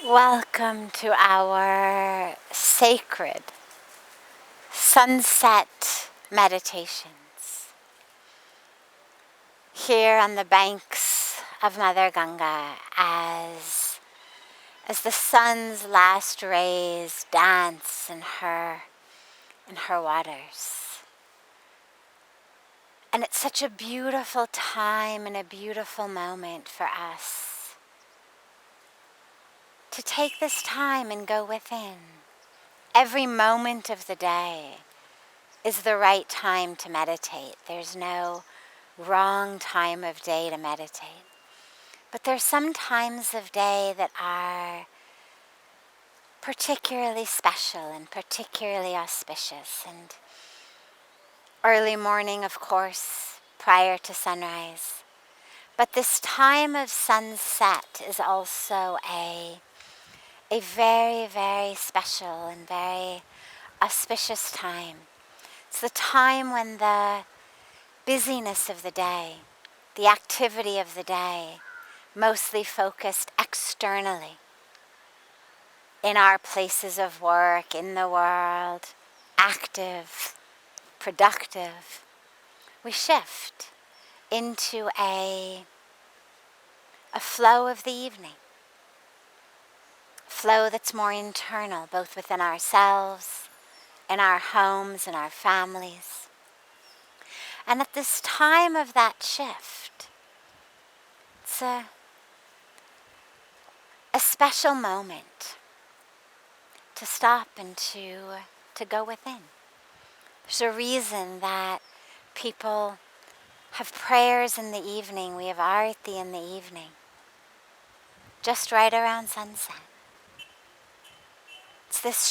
Welcome to our sacred sunset meditations here on the banks of Mother Ganga as the sun's last rays dance in her waters. And it's such a beautiful time and a beautiful moment for us to take this time and go within. Every moment of the day is the right time to meditate. There's no wrong time of day to meditate. But there's some times of day that are particularly special and particularly auspicious. And early morning, of course, prior to sunrise. But this time of sunset is also a very, very special and very auspicious time. It's the time when the busyness of the day, the activity of the day, mostly focused externally in our places of work, in the world, active, productive, we shift into a flow of the evening. Flow that's more internal, both within ourselves, in our homes, in our families. And at this time of that shift, it's a special moment to stop and to go within. There's a reason that people have prayers in the evening. We have arati in the evening, just right around sunset. It's this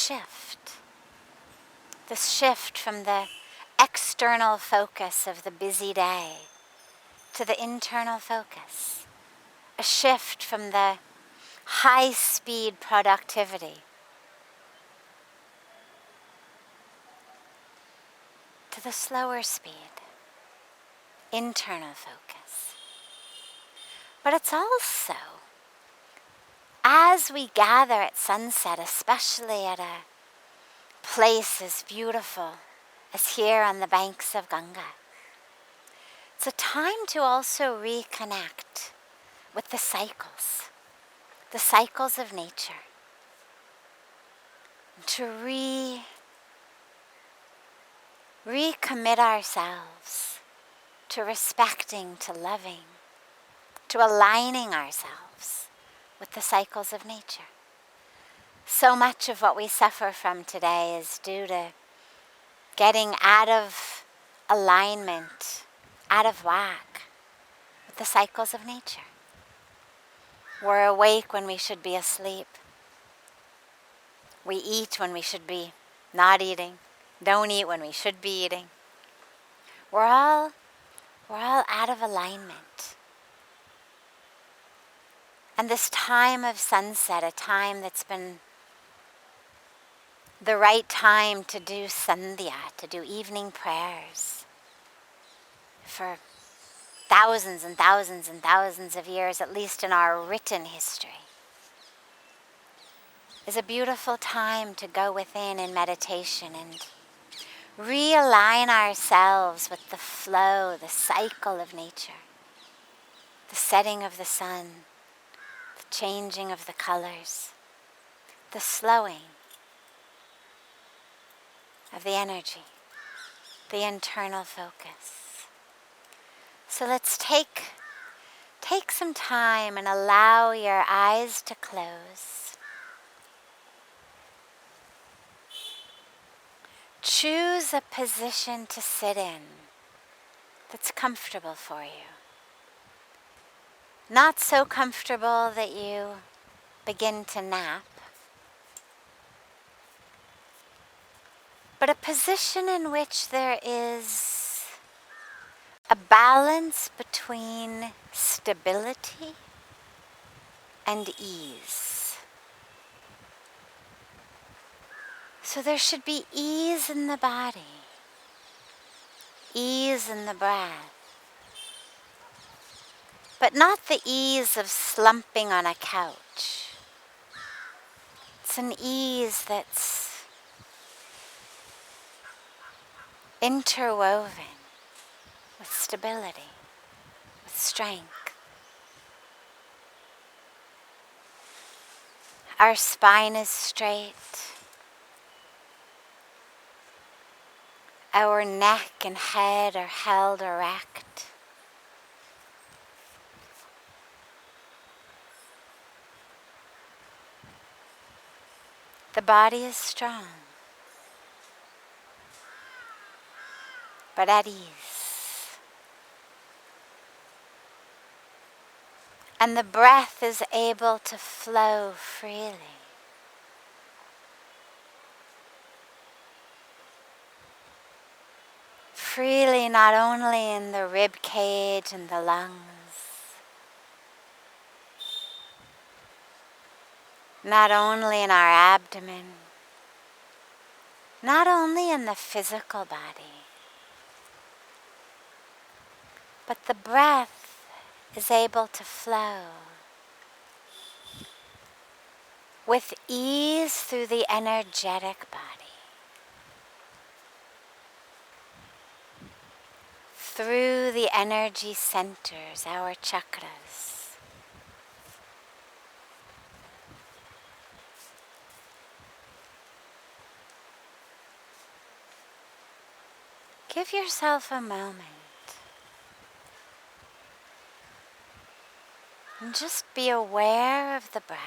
shift from the external focus of the busy day to the internal focus. A shift from the high-speed productivity to the slower speed, internal focus. But it's also, as we gather at sunset, especially at a place as beautiful as here on the banks of Ganga, it's a time to also reconnect with the cycles of nature, and to recommit ourselves to respecting, to loving, to aligning ourselves with the cycles of nature. So much of what we suffer from today is due to getting out of alignment, out of whack with the cycles of nature. We're awake when we should be asleep. We eat when we should be not eating. Don't eat when we should be eating. We're all out of alignment. And this time of sunset, a time that's been the right time to do sandhya, to do evening prayers for thousands and thousands and thousands of years, at least in our written history, is a beautiful time to go within in meditation and realign ourselves with the flow, the cycle of nature, the setting of the sun, the changing of the colors, the slowing of the energy, the internal focus. So let's take some time and allow your eyes to close. Choose a position to sit in that's comfortable for you. Not so comfortable that you begin to nap, but a position in which there is a balance between stability and ease. So there should be ease in the body, ease in the breath, but not the ease of slumping on a couch. It's an ease that's interwoven with stability, with strength. Our spine is straight. Our neck and head are held erect. The body is strong, but at ease. And the breath is able to flow freely. Freely not only in the rib cage and the lungs, not only in our abdomen, not only in the physical body, but the breath is able to flow with ease through the energetic body, through the energy centers, our chakras. Give yourself a moment and just be aware of the breath.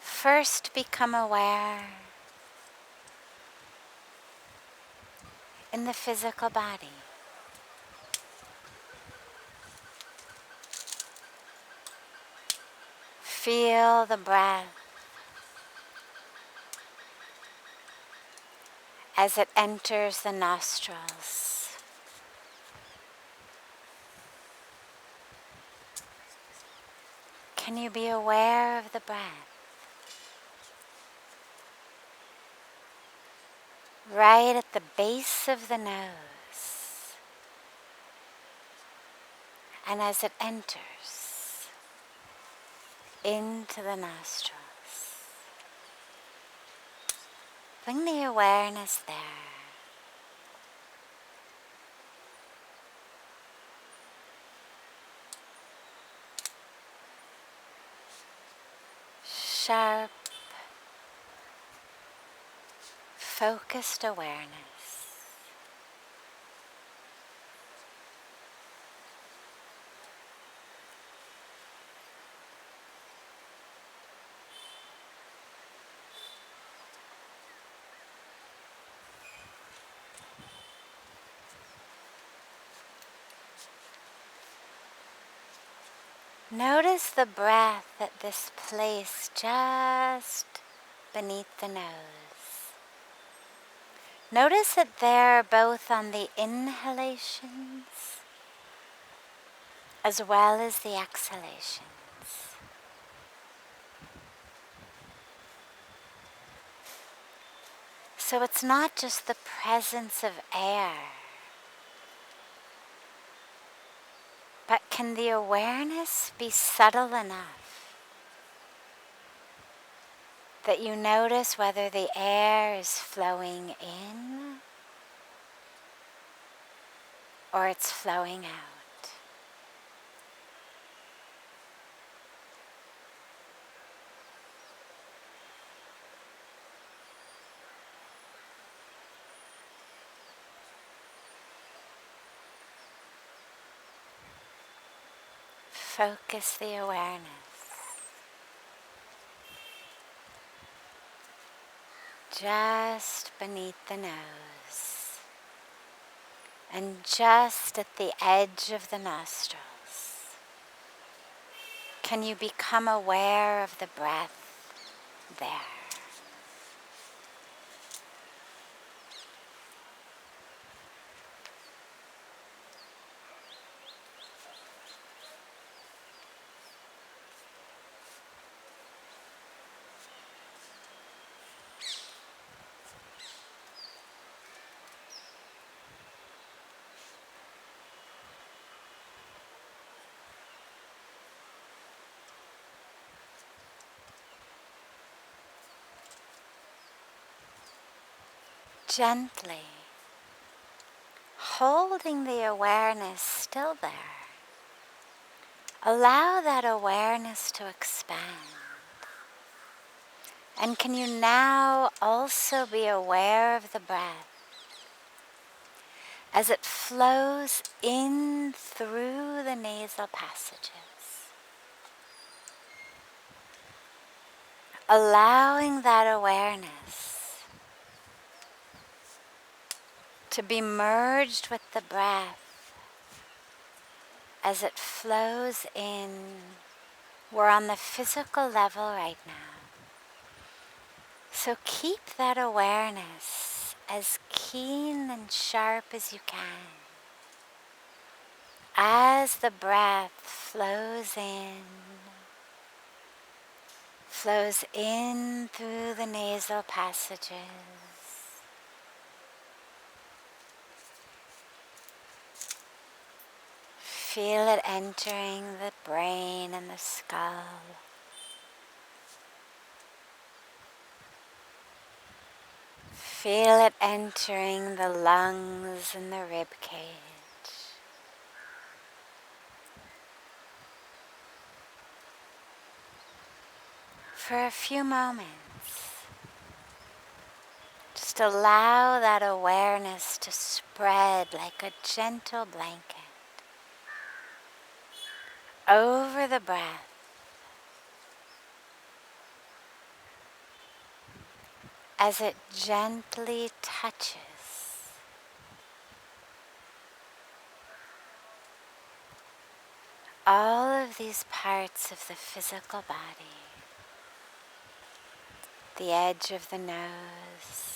First, become aware in the physical body. Feel the breath as it enters the nostrils. Can you be aware of the breath? Right at the base of the nose. And as it enters into the nostrils, bring the awareness there. Sharp, focused awareness. Notice the breath at this place just beneath the nose. Notice it there both on the inhalations as well as the exhalations. So it's not just the presence of air, but can the awareness be subtle enough that you notice whether the air is flowing in or it's flowing out? Focus the awareness. Just beneath the nose and just at the edge of the nostrils. Can you become aware of the breath there? gently holding the awareness still there. Allow that awareness to expand. And can you now also be aware of the breath as it flows in through the nasal passages? Allowing that awareness to be merged with the breath as it flows in. We're on the physical level right now. So keep that awareness as keen and sharp as you can as the breath flows in through the nasal passages. Feel it entering the brain and the skull. Feel it entering the lungs and the rib cage. For a few moments, just allow that awareness to spread like a gentle blanket over the breath as it gently touches all of these parts of the physical body. The edge of the nose,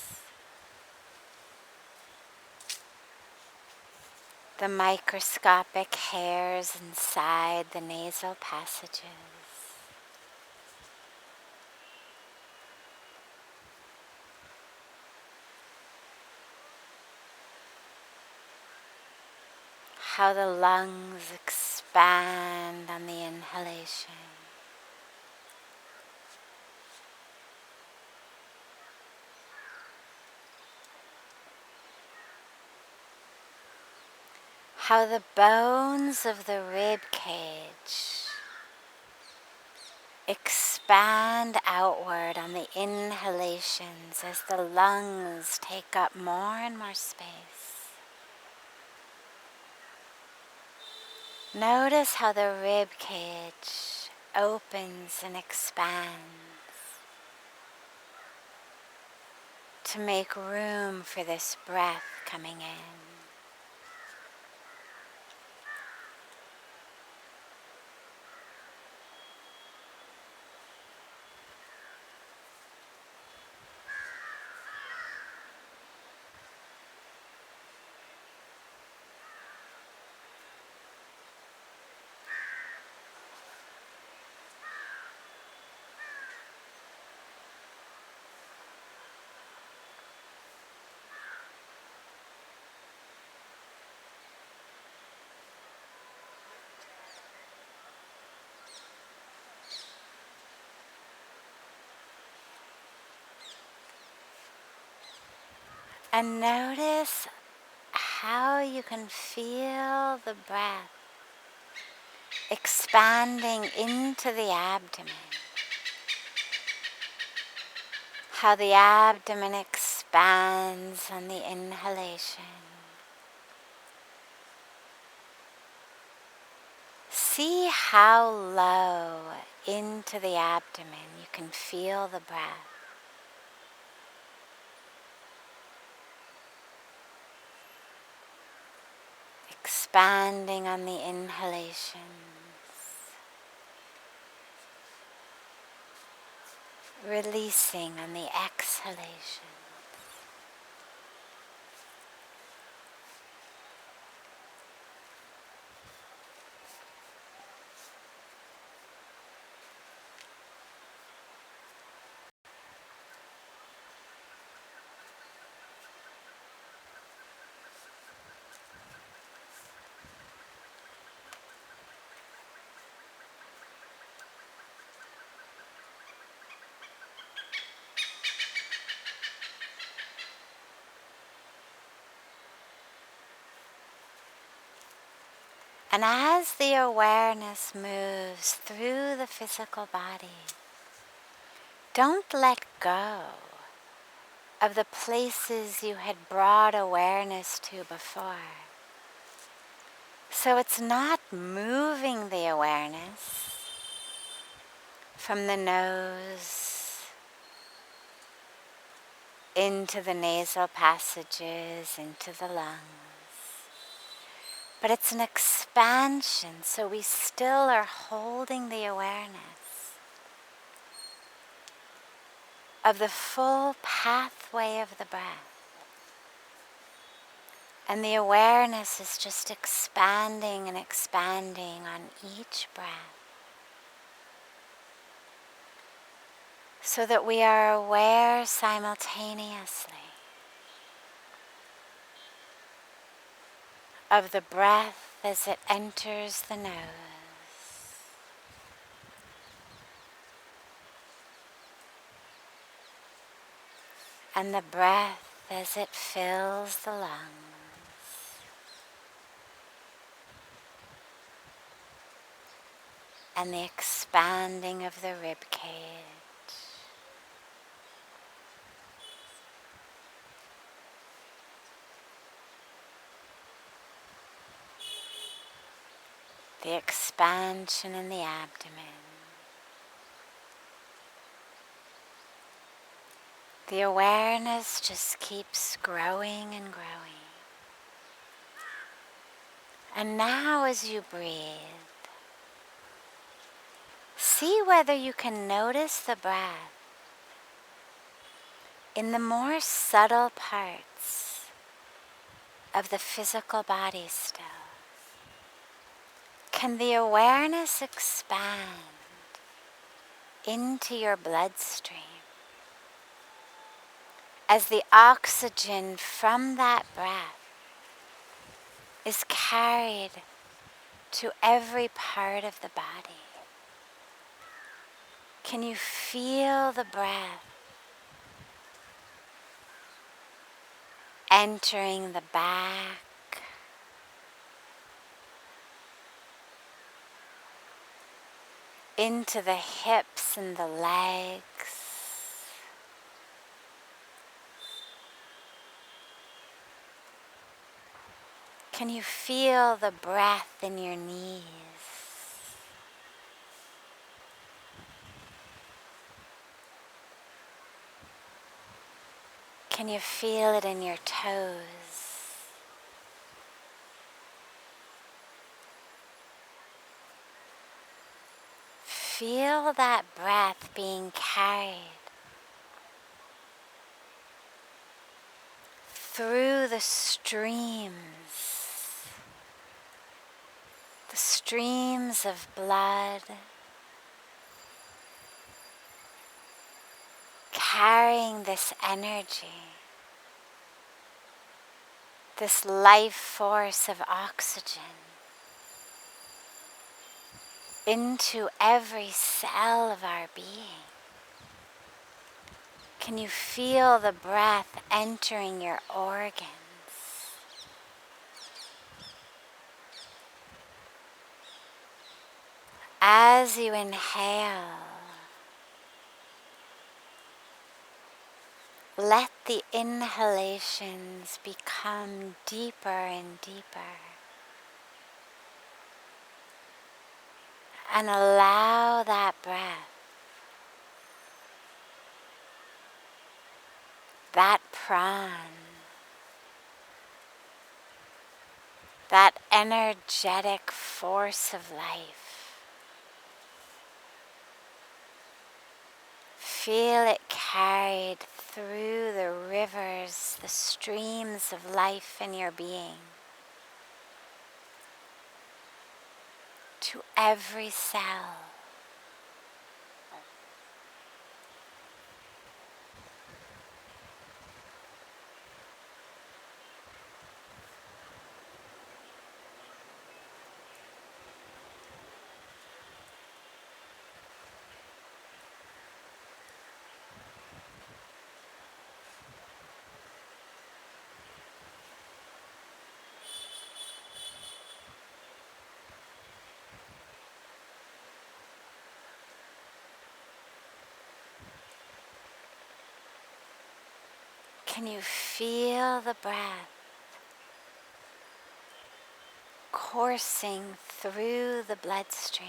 the microscopic hairs inside the nasal passages, how the lungs expand on the inhalation, how the bones of the rib cage expand outward on the inhalations as the lungs take up more and more space. Notice how the rib cage opens and expands to make room for this breath coming in. And notice how you can feel the breath expanding into the abdomen. How the abdomen expands on the inhalation. See how low into the abdomen you can feel the breath. Expanding on the inhalations, releasing on the exhalation. And as the awareness moves through the physical body, don't let go of the places you had brought awareness to before. So it's not moving the awareness from the nose into the nasal passages, into the lungs. But it's an expansion, so we still are holding the awareness of the full pathway of the breath. And the awareness is just expanding and expanding on each breath, so that we are aware simultaneously of the breath as it enters the nose, and the breath as it fills the lungs, and the expanding of the rib cage. The expansion in the abdomen. The awareness just keeps growing and growing. And now as you breathe, see whether you can notice the breath in the more subtle parts of the physical body still. Can the awareness expand into your bloodstream as the oxygen from that breath is carried to every part of the body? Can you feel the breath entering the back, into the hips and the legs? Can you feel the breath in your knees? Can you feel it in your toes? Feel that breath being carried through the streams of blood, carrying this energy, this life force of oxygen into every cell of our being. Can you feel the breath entering your organs? As you inhale, let the inhalations become deeper and deeper. And allow that breath, that pran, that energetic force of life, feel it carried through the rivers, the streams of life in your being, to every cell. can you feel the breath coursing through the bloodstream,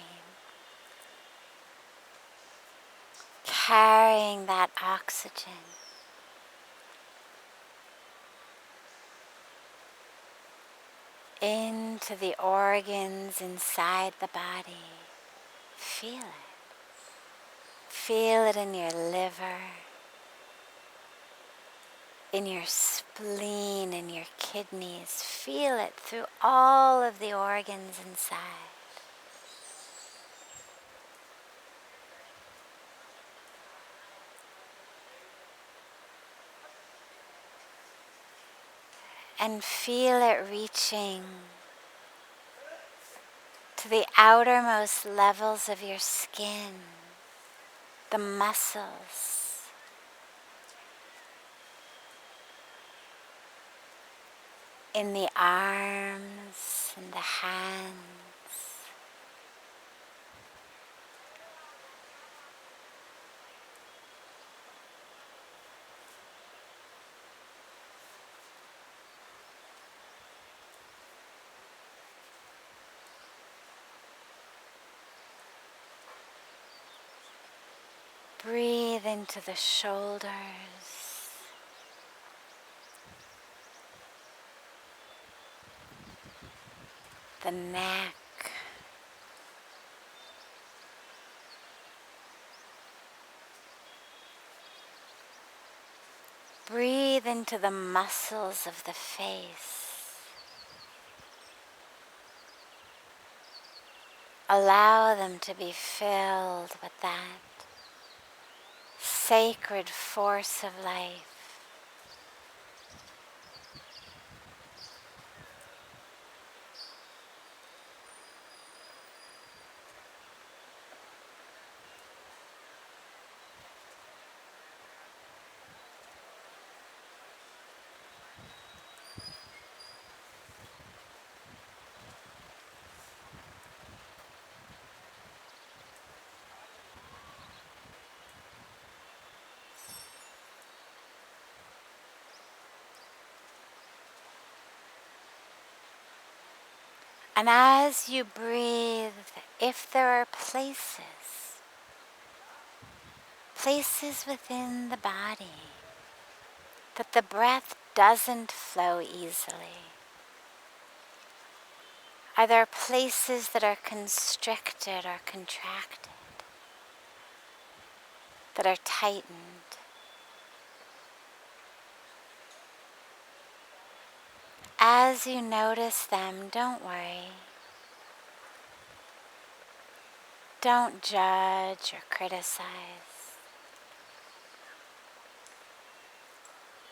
carrying that oxygen into the organs inside the body? Feel it. Feel it in your liver, in your spleen, in your kidneys. Feel it through all of the organs inside. And feel it reaching to the outermost levels of your skin, the muscles, in the arms and the hands. Breathe into the shoulders, the neck, breathe into the muscles of the face. Allow them to be filled with that sacred force of life. And as you breathe, if there are places within the body that the breath doesn't flow easily, are there places that are constricted or contracted, that are tightened? As you notice them, don't worry. Don't judge or criticize.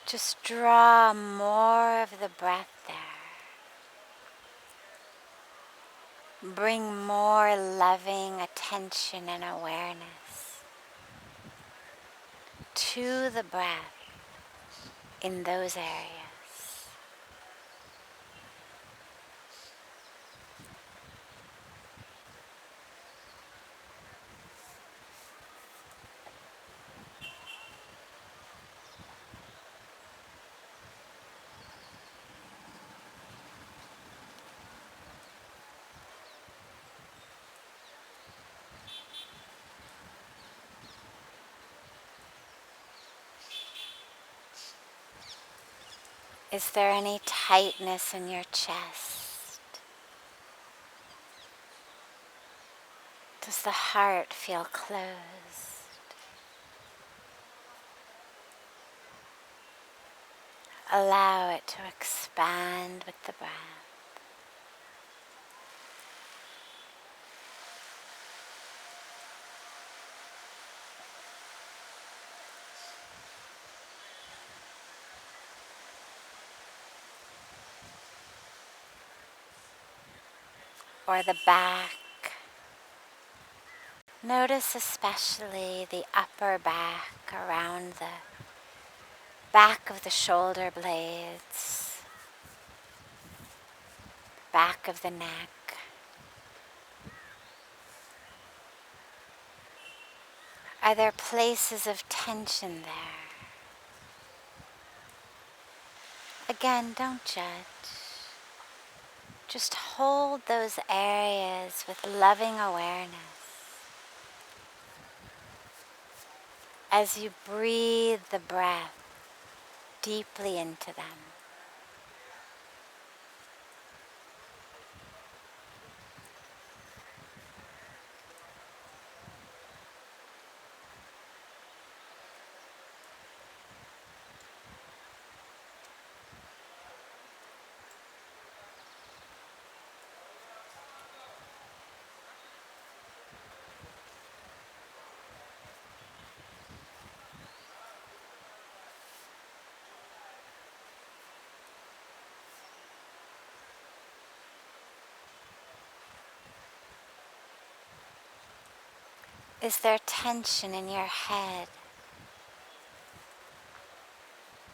Just draw more of the breath there. Bring more loving attention and awareness to the breath in those areas. Is there any tightness in your chest? Does the heart feel closed? Allow it to expand with the breath. Or the back. Notice especially the upper back, around the back of the shoulder blades, back of the neck. Are there places of tension there? again, don't judge. Just hold those areas with loving awareness as you breathe the breath deeply into them. Is there tension in your head?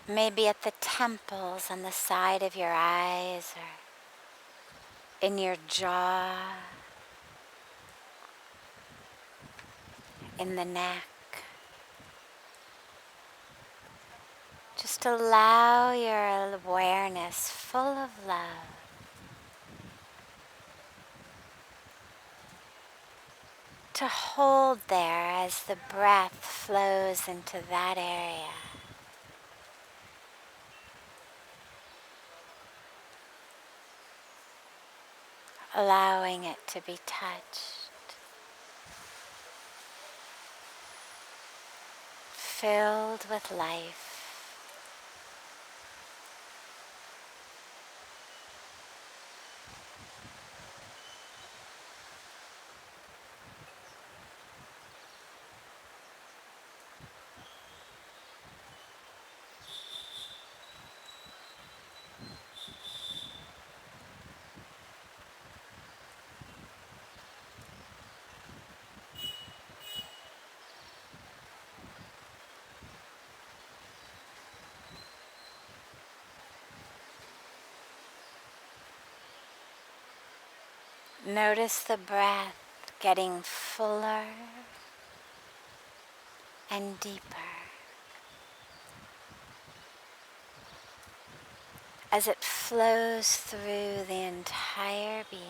Maybe at the temples on the side of your eyes or in your jaw, in the neck. Just allow your awareness full of love to hold there as the breath flows into that area. Allowing it to be touched, filled with life. Notice the breath getting fuller and deeper as it flows through the entire being,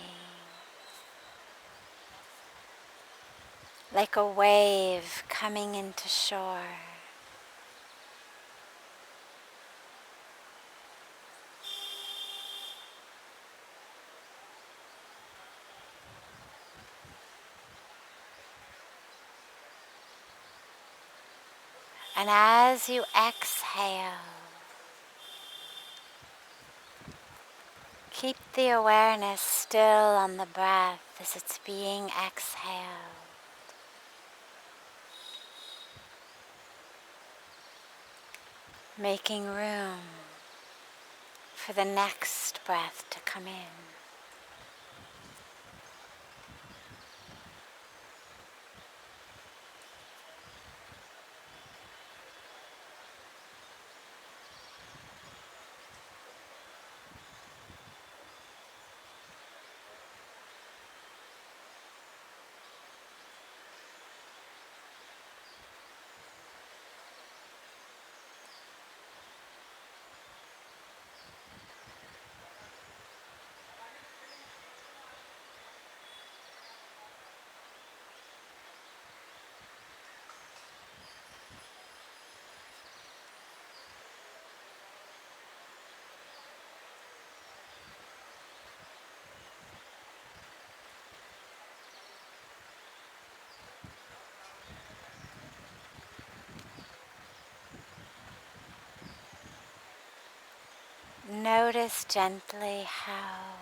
like a wave coming into shore. And as you exhale, keep the awareness still on the breath as it's being exhaled. Making room for the next breath to come in. Notice gently how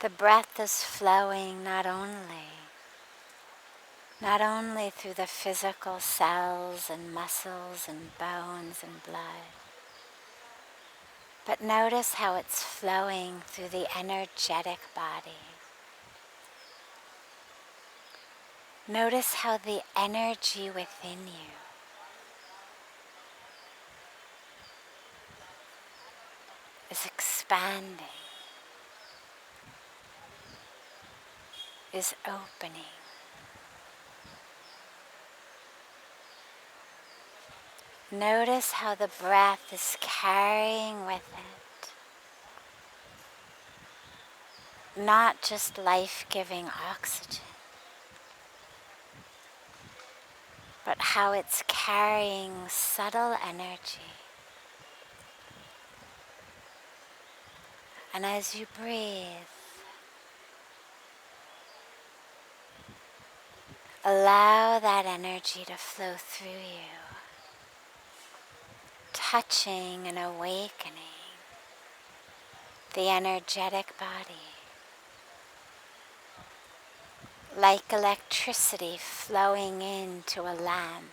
the breath is flowing not only through the physical cells and muscles and bones and blood, but notice how it's flowing through the energetic body. Notice how the energy within you is expanding, is opening. Notice how the breath is carrying with it not just life-giving oxygen, but how it's carrying subtle energy. And as you breathe, allow that energy to flow through you, touching and awakening the energetic body, like electricity flowing into a lamp,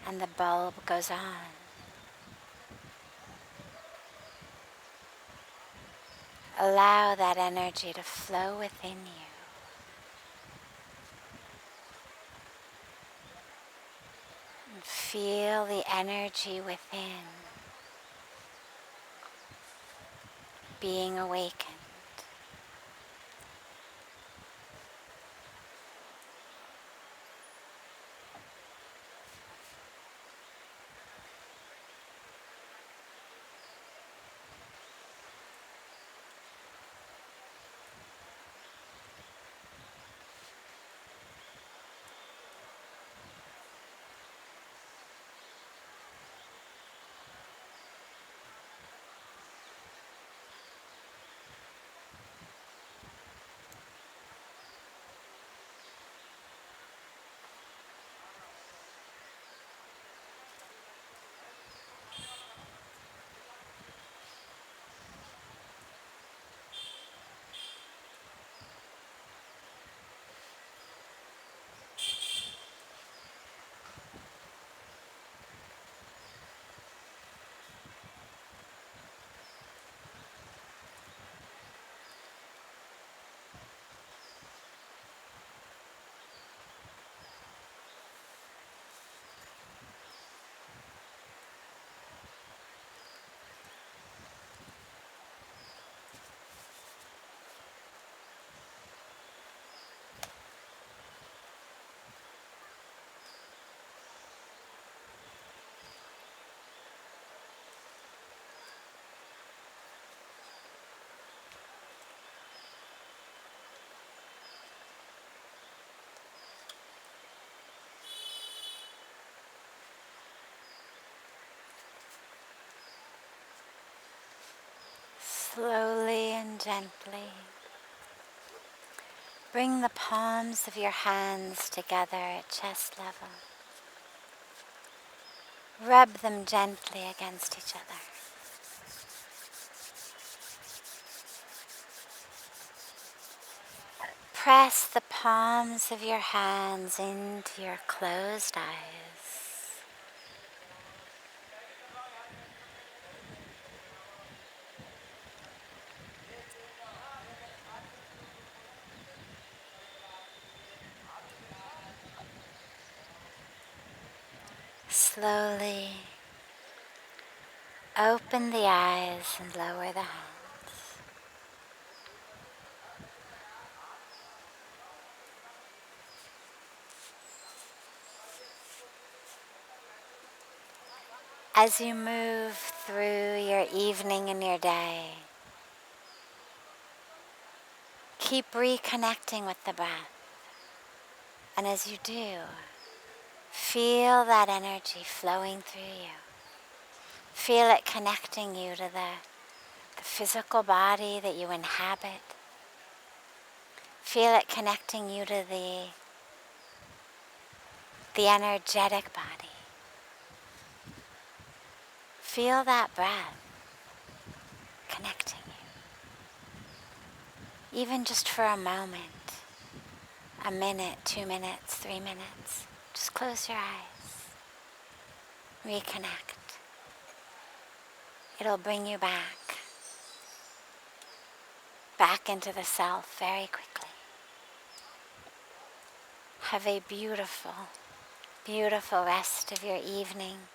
and the bulb goes on. Allow that energy to flow within you. And feel the energy within being awakened. Slowly and gently, bring the palms of your hands together at chest level. Rub them gently against each other. Press the palms of your hands into your closed eyes. Slowly open the eyes and lower the hands. As you move through your evening and your day, keep reconnecting with the breath. And as you do, feel that energy flowing through you. Feel it connecting you to the physical body that you inhabit. Feel it connecting you to the energetic body. Feel that breath connecting you. Even just for a moment, a minute, 2 minutes, 3 minutes. Just close your eyes. Reconnect. It'll bring you back into the self very quickly. Have a beautiful, beautiful rest of your evening.